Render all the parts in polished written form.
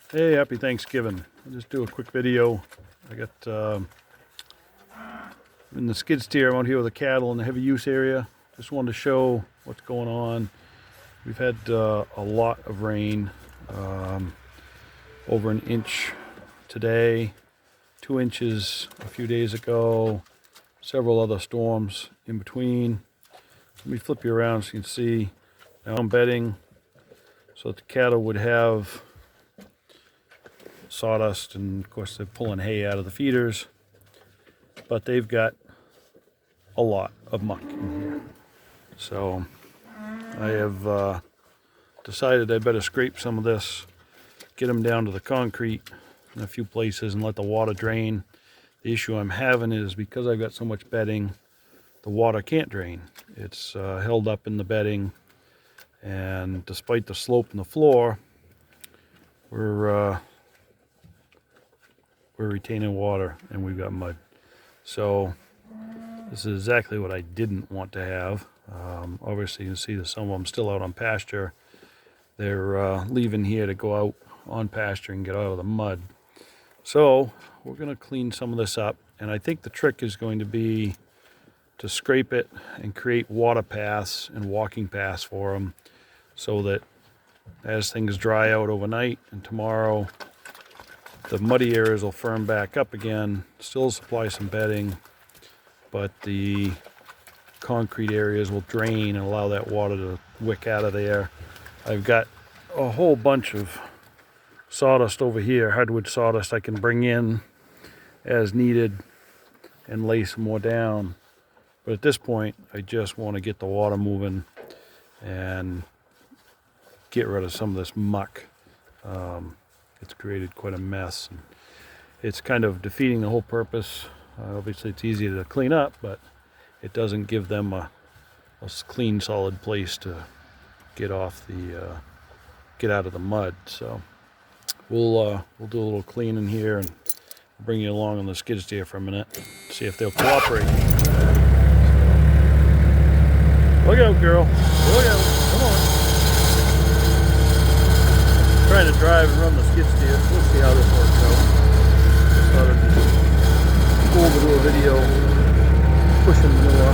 Hey, happy Thanksgiving. I'll just do a quick video. I got in the skid steer. I'm out here with the cattle in the heavy use area. Just wanted to show what's going on. We've had a lot of rain, over an inch today, 2 inches a few days ago, several other storms in between. Let me flip you around so you can see. Now I'm bedding so that the cattle would have sawdust, and of course they're pulling hay out of the feeders, but they've got a lot of muck in here. So I have decided I better scrape some of this, get them down to the concrete in a few places and let the water drain. The issue I'm having is because I've got so much bedding, the water can't drain. It's held up in the bedding, and despite the slope in the floor, we're retaining water and we've got mud. So this is exactly what I didn't want to have. Obviously you can see that some of them still out on pasture. They're leaving here to go out on pasture and get out of the mud. So we're going to clean some of this up, and I think the trick is going to be to scrape it and create water paths and walking paths for them, so that as things dry out overnight and tomorrow, the muddy areas will firm back up again, still supply some bedding, but the concrete areas will drain and allow that water to wick out of there. I've got a whole bunch of sawdust over here, hardwood sawdust I can bring in as needed and lay some more down. But at this point, I just want to get the water moving and get rid of some of this muck. It's created quite a mess, and it's kind of defeating the whole purpose. Obviously it's easy to clean up, but it doesn't give them a clean, solid place to get off the get out of the mud. So we'll do a little cleaning here and bring you along on the skid steer for a minute, see if they'll cooperate. Look out, girl. Look out. Come on. Trying to drive and run the skid steer. We'll see how this works out. Just thought it'd be cool to do a video pushing manure.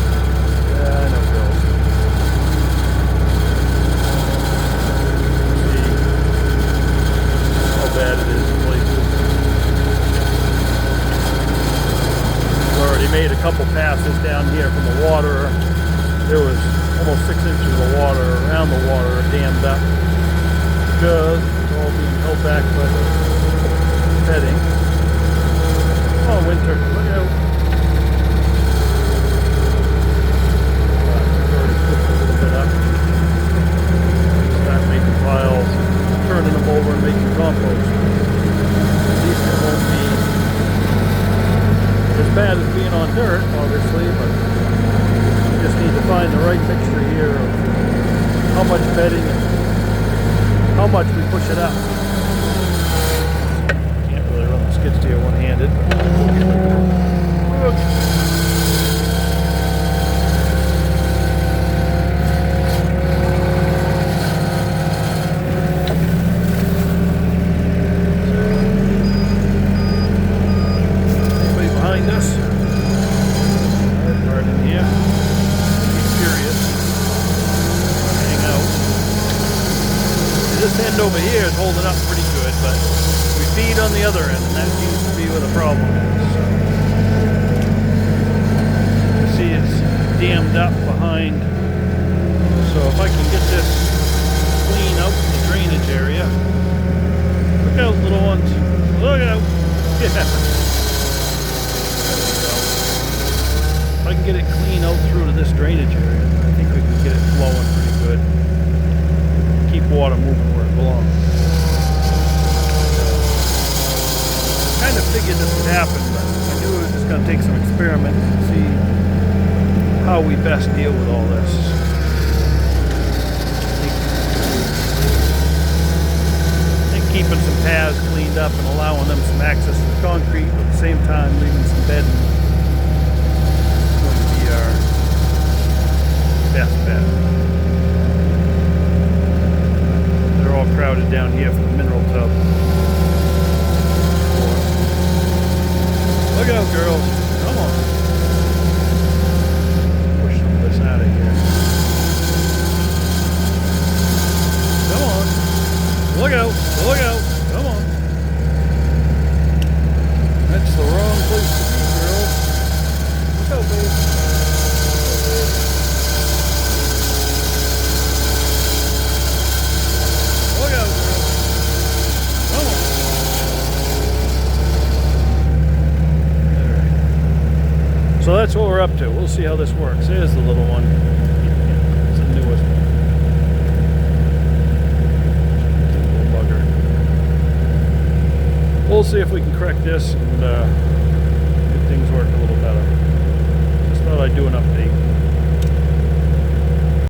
Yeah, I know, girls. See how bad it is in places. We've already made a couple passes down here from the water. There was almost 6 inches of water around the water dammed up, because it's all being held back by the bedding. Oh, winter, look out. I've already pushed a little bit up. Start making piles, turning them over and making compost. At least it won't be as bad as being on dirt, obviously, but we just need to find the right mixture here of how much bedding and how much we push it up. Can't really run the skid steer one-handed. Anybody behind us? Hard in here. Be curious. Hang out. This end over here is holding up pretty good, but we feed on the other end, and that seems to be where the problem is. You see it's dammed up behind, so if I can get this clean out the drainage area. Look out, little ones. Look out. Yeah. There we go. If I can get it clean out through to this drainage area, I think we can get it flowing pretty good. Keep water moving where it belongs. Kind of figured this would happen, but I knew it was just going to take some experiments to see how we best deal with all this. I think keeping some paths cleaned up and allowing them some access to the concrete, but at the same time leaving some bedding is going to be our best bet. They're all crowded down here for the mineral tub. Look out, girls. Come on. Push some of this out of here. Come on. Look out. Look out. Come on. That's the wrong place to be, girl. Look out, babe. Look out, girl. Come on. So that's what we're up to. We'll see how this works. Here's the little one. It's the newest one. Little bugger. We'll see if we can correct this and get things work a little better. Just thought I'd do an update.